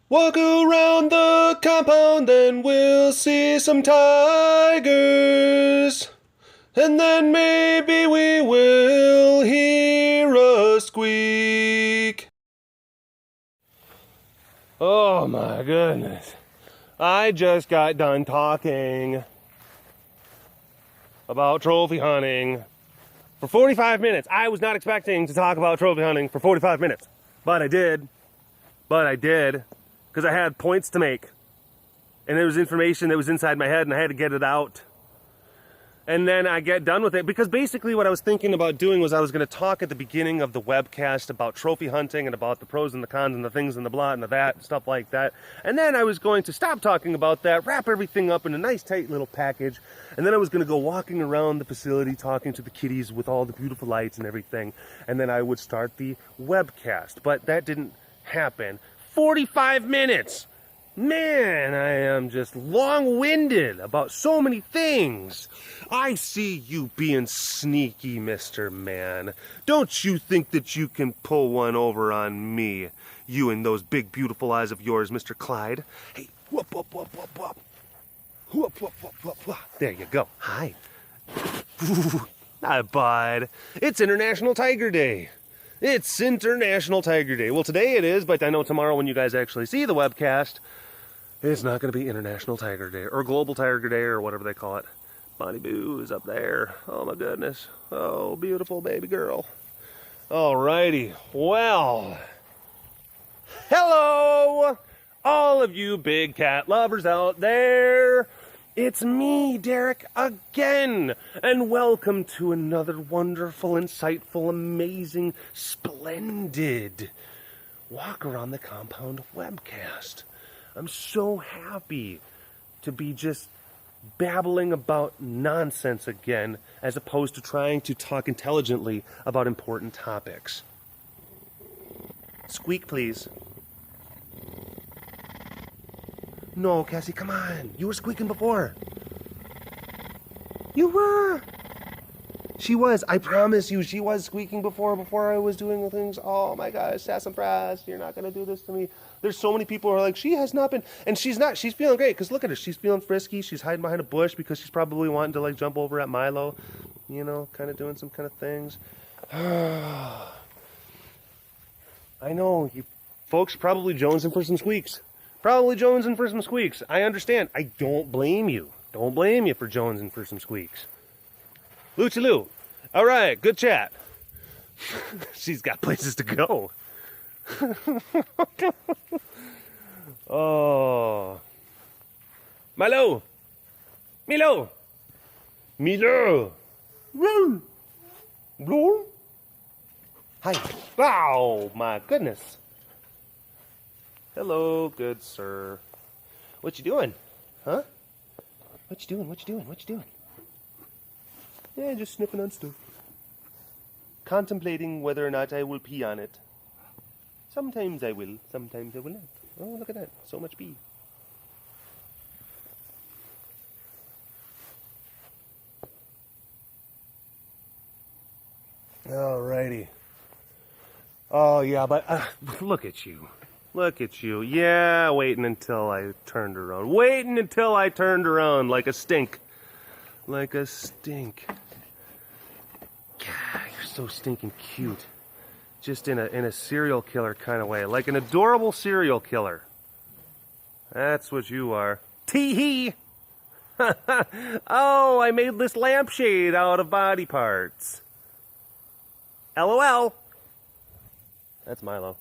Walk around the compound, then we'll see some tigers. And then maybe we will hear a squeak. Oh my goodness. I just got done talking about trophy hunting for 45 minutes. I was not expecting to talk about trophy hunting for 45 minutes, but I did. Because I had points to make. And there was information that was inside my head and I had to get it out. And then I get done with it. Because basically what I was thinking about doing was I was going to talk at the beginning of the webcast about trophy hunting and about the pros and the cons and the things and the blah and the that and stuff like that. And then I was going to stop talking about that, wrap everything up in a nice tight little package. And then I was going to go walking around the facility talking to the kitties with all the beautiful lights and everything. And then I would start the webcast. But that didn't happen. 45 minutes! Man, I am just long-winded about so many things. I see you being sneaky, Mr. Man. Don't you think that you can pull one over on me? You and those big, beautiful eyes of yours, Mr. Clyde. Hey, whoop, whoop, whoop, whoop, whoop. Whoop, whoop, whoop, whoop, whoop. There you go. Hi. Hi, bud. It's International Tiger Day. It's International Tiger Day. Well, today it is, but I know tomorrow when you guys actually see the webcast, it's not going to be International Tiger Day, or Global Tiger Day, or whatever they call it. Bonnie Boo is up there. Oh, my goodness. Oh, beautiful baby girl. Alrighty. Well, hello, all of you big cat lovers out there. It's me, Derek, again, and welcome to another wonderful, insightful, amazing, splendid Walk Around the Compound webcast. I'm so happy to be just babbling about nonsense again, as opposed to trying to talk intelligently about important topics. Squeak, please. No, Cassie, come on. You were squeaking before. You were. She was. I promise you, she was squeaking before I was doing the things. Oh my gosh, sassafras, you're not going to do this to me. There's so many people who are like, she has not been, and she's not. She's feeling great, because look at her. She's feeling frisky. She's hiding behind a bush because she's probably wanting to, like, jump over at Milo. You know, kind of doing some kind of things. I know, you folks probably jonesing for some squeaks. Probably jonesing for some squeaks. I understand. I don't blame you. Don't blame you for jonesing for some squeaks. Lucha Lou. All right, good chat. She's got places to go. Oh. Milo. Milo. Milo. Blue. Hi. Wow, my goodness. Hello, good sir. What you doing? Huh? What you doing? What you doing? What you doing? Yeah, just sniffing on stuff. Contemplating whether or not I will pee on it. Sometimes I will, sometimes I will not. Oh, look at that. So much pee. Alrighty. Oh, yeah, but look at you. Look at you. Yeah, waiting until I turned around. Waiting until I turned around like a stink. Like a stink. God, you're so stinking cute. Just in a serial killer kind of way. Like an adorable serial killer. That's what you are. Tee-hee! Oh, I made this lampshade out of body parts. LOL. That's Milo.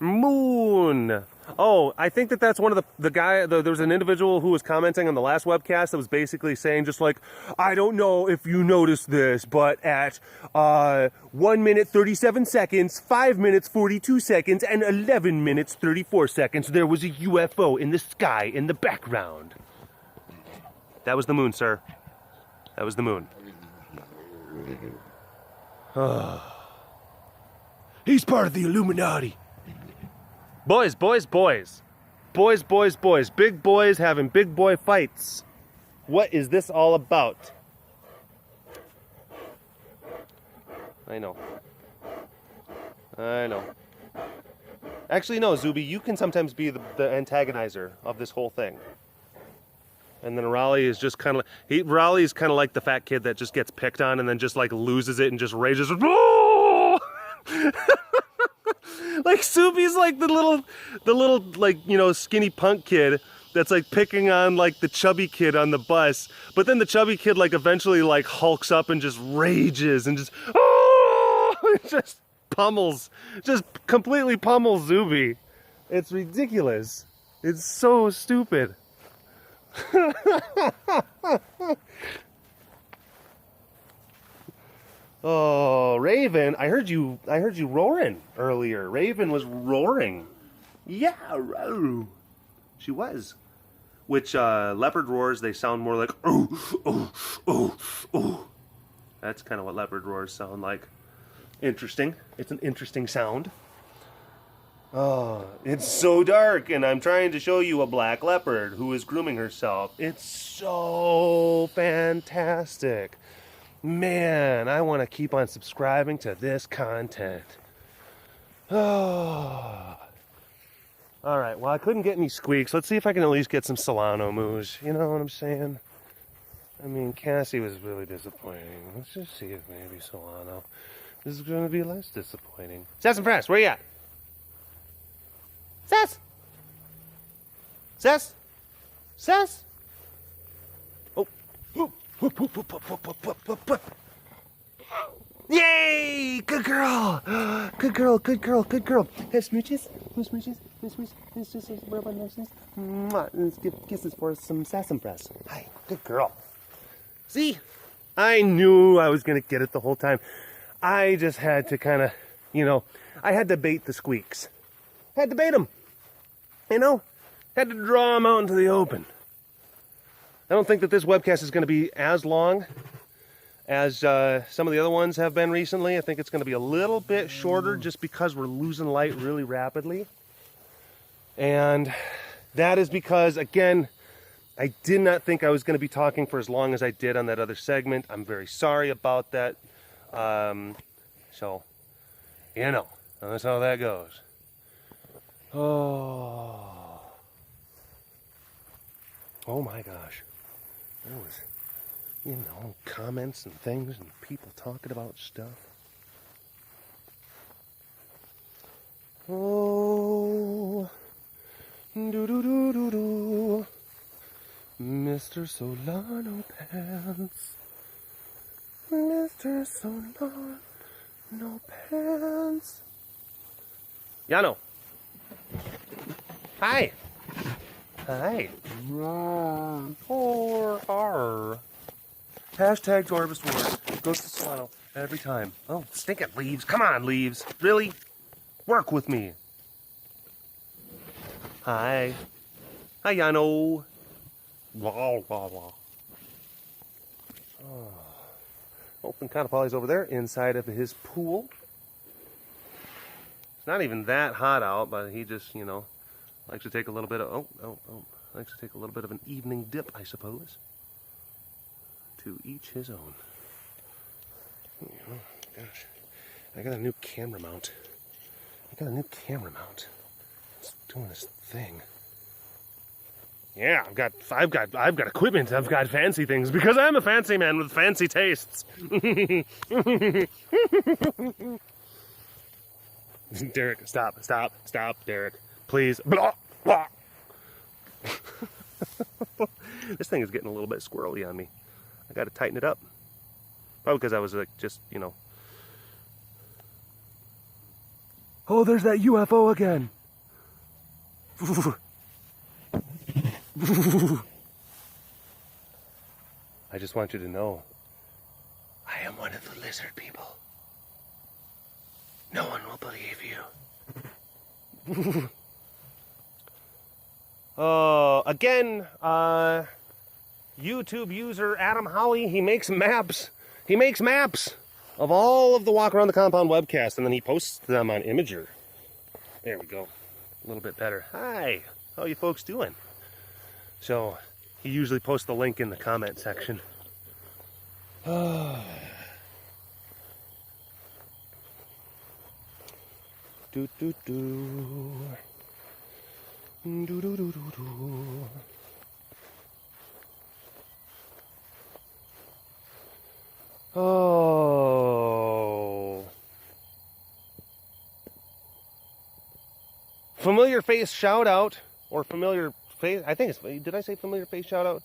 Moon. Oh, I think that's one of the guy, there was an individual who was commenting on the last webcast that was basically saying just like, I don't know if you noticed this, but at 1 minute 37 seconds, 5 minutes 42 seconds, and 11 minutes 34 seconds, there was a UFO in the sky in the background. That was the moon, sir. That was the moon. He's part of the Illuminati. Boys, boys, boys. Boys, boys, boys. Big boys having big boy fights. What is this all about? I know. I know. Actually, no, Zuby, you can sometimes be the antagonizer of this whole thing. And then Raleigh is just kind of, Raleigh is kind of like the fat kid that just gets picked on and then just like loses it and just rages. Like Zuby's like the little like, you know, skinny punk kid that's like picking on like the chubby kid on the bus. But then the chubby kid like eventually like hulks up and just rages and just, just pummels, just completely pummels Zuby. It's ridiculous. It's so stupid. Oh, Raven, I heard you roaring earlier. Raven was roaring. Yeah, she was. Which leopard roars, they sound more like ooh, ooh, ooh, ooh. That's kind of what leopard roars sound like. Interesting. It's an interesting sound. Oh, it's so dark, and I'm trying to show you a black leopard who is grooming herself. It's so fantastic. Man, I want to keep on subscribing to this content. Oh. All right, well, I couldn't get any squeaks. Let's see if I can at least get some Solano moos. You know what I'm saying? I mean, Cassie was really disappointing. Let's just see if maybe Solano is going to be less disappointing. Sass Press, where you at? Sass? Sass? Sass? Oh. Whoop, whoop, whoop, whoop, whoop, whoop, whoop, whoop. Yay! Good girl! Good girl, good girl, good girl. Have smooches? Smooches? Smooches? Let's give kisses for some Sassafras. Hi, good girl. See? I knew I was going to get it the whole time. I just had to kind of, you know, I had to bait the squeaks. Had to bait them. You know? Had to draw them out into the open. I don't think that this webcast is going to be as long as some of the other ones have been recently. I think it's going to be a little bit shorter just because we're losing light really rapidly. And that is because, again, I did not think I was going to be talking for as long as I did on that other segment. I'm very sorry about that. So, you know, that's how that goes. Oh my gosh. There was, you know, comments and things and people talking about stuff. Oh, do. Mr. Solano Pants. Mr. Solano Pants. Yano. Hi. Hi. Hashtag Jorbus War. Goes to Solano every time. Oh, stink it, Leaves. Come on, Leaves. Really? Work with me. Hi. Hi, Yano. Wow. Oh. Open Conopolly's over there inside of his pool. It's not even that hot out, but he just, you know, likes to take a little bit of, likes to take a little bit of an evening dip, I suppose. To each his own. Oh, gosh. I got a new camera mount. It's doing this thing. Yeah, I've got equipment. I've got fancy things because I'm a fancy man with fancy tastes. Derek, stop, Derek. Please. Blah, blah. This thing is getting a little bit squirrely on me. I got to tighten it up. Probably because I was like just, you know. Oh, there's that UFO again. I just want you to know, I am one of the lizard people. No one will believe you. Again, YouTube user Adam Holly, he makes maps. He makes maps of all of the Walk Around the Compound webcasts, and then he posts them on Imager. There we go. A little bit better. Hi, how you folks doing? So, he usually posts the link in the comment section. Do do do. Do do do do do. Oh. Familiar face shout out, or familiar face, I think it's, did I say familiar face shout out?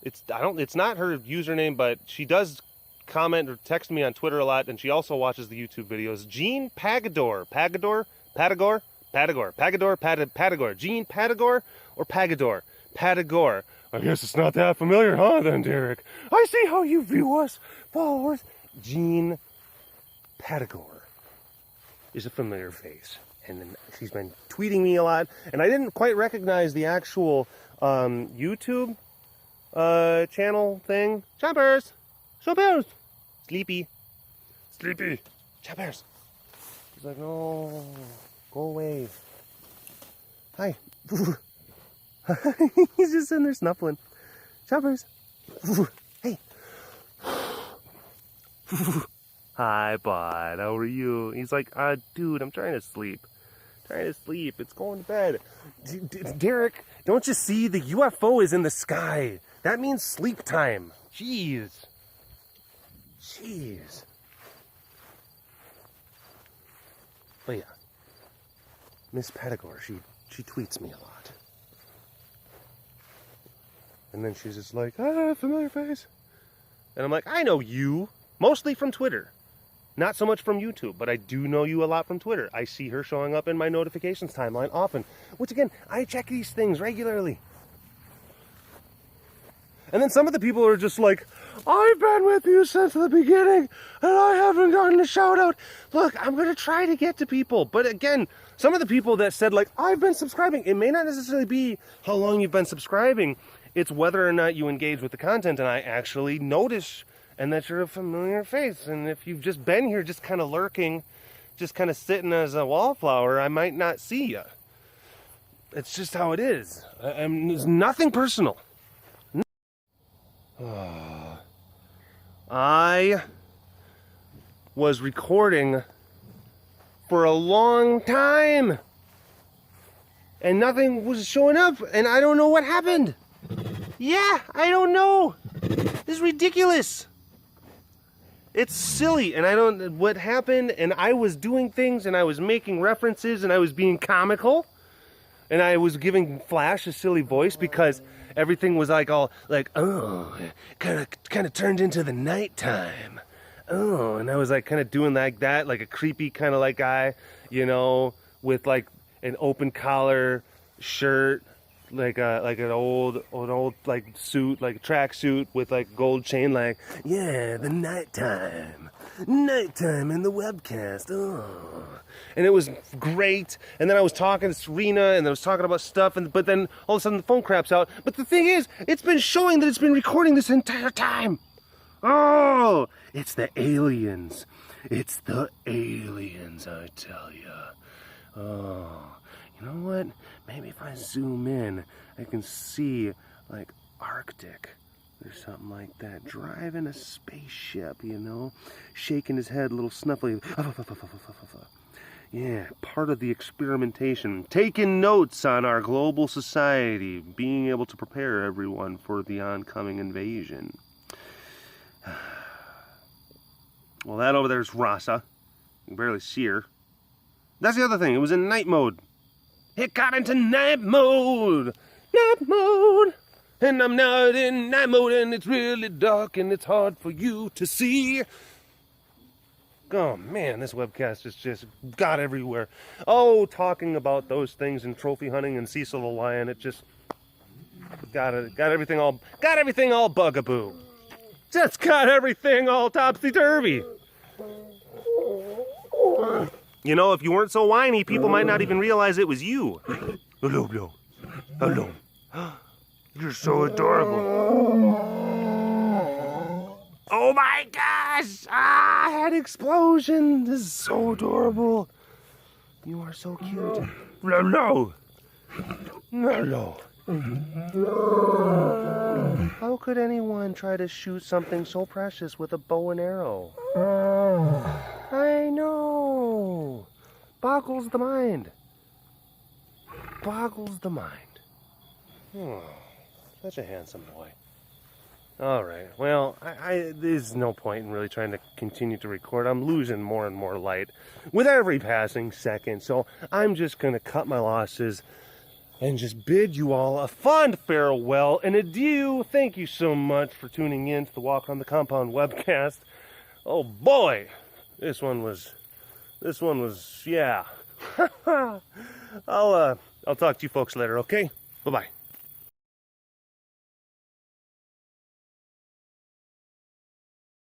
It's not her username, but she does comment or text me on Twitter a lot, and she also watches the YouTube videos. Jean Pagador. Padagor? Jean Padagor or Pagador? Padagor. I guess it's not that familiar, huh, then, Derek? I see how you view us, followers. Jean Padagor is a familiar face. And then she's been tweeting me a lot. And I didn't quite recognize the actual YouTube channel thing. Choppers! Choppers! Sleepy. Choppers! She's like, no, go away. Hi. He's just sitting there snuffling. Choppers. Hey. Hi, bud. How are you? He's like, dude, I'm trying to sleep. It's going to bed. Derek, don't you see the UFO is in the sky? That means sleep time. Jeez. But yeah. Miss Pettigore, she tweets me a lot. And then she's just like, familiar face. And I'm like, I know you. Mostly from Twitter. Not so much from YouTube, but I do know you a lot from Twitter. I see her showing up in my notifications timeline often. Which again, I check these things regularly. And then some of the people are just like, I've been with you since the beginning, and I haven't gotten a shout out. Look, I'm going to try to get to people. But again, some of the people that said, like, I've been subscribing, it may not necessarily be how long you've been subscribing. It's whether or not you engage with the content, and I actually notice, and that you're a familiar face. And if you've just been here just kind of lurking, just kind of sitting as a wallflower, I might not see you. It's just how it is. It's nothing personal. I was recording for a long time and nothing was showing up, and I don't know what happened. Yeah, I don't know. This is ridiculous. It's silly, and I don't know what happened. And I was doing things, and I was making references, and I was being comical, and I was giving Flash a silly voice because everything was like all like, oh, kind of turned into the nighttime. Oh, and I was like kind of doing like that, like a creepy kind of like guy, you know, with like an open collar shirt, like an old like suit, like a track suit with like gold chain, like, yeah, the nighttime in the webcast. Oh. And it was great. And then I was talking to Serena, and I was talking about stuff, but then all of a sudden the phone craps out. But the thing is, it's been showing that it's been recording this entire time. Oh, it's the aliens. It's the aliens, I tell you. Oh, you know what? Maybe if I zoom in, I can see, like, Arctic or something like that. Driving a spaceship, you know? Shaking his head, a little snuffly. Yeah, part of the experimentation. Taking notes on our global society. Being able to prepare everyone for the oncoming invasion. Well, that over there is Rasa. You can barely see her. That's the other thing. It was in night mode. It got into night mode. Night mode. And I'm not in night mode, and it's really dark, and it's hard for you to see. Oh man, this webcast is just got everywhere. Oh, talking about those things and trophy hunting and Cecil the Lion, it just got everything all bugaboo. Just got everything all topsy-turvy. You know, if you weren't so whiny, people might not even realize it was you. Hello. You're so adorable. Oh my gosh! Head explosion! This is so adorable. You are so cute. No. How could anyone try to shoot something so precious with a bow and arrow? I know. Boggles the mind. Boggles the mind. Oh, such a handsome boy. All right. Well, there's no point in really trying to continue to record. I'm losing more and more light with every passing second. So I'm just going to cut my losses and just bid you all a fond farewell and adieu. Thank you so much for tuning in to the Walk on the Compound webcast. Oh boy, this one was, yeah. I'll talk to you folks later, okay? Bye-bye.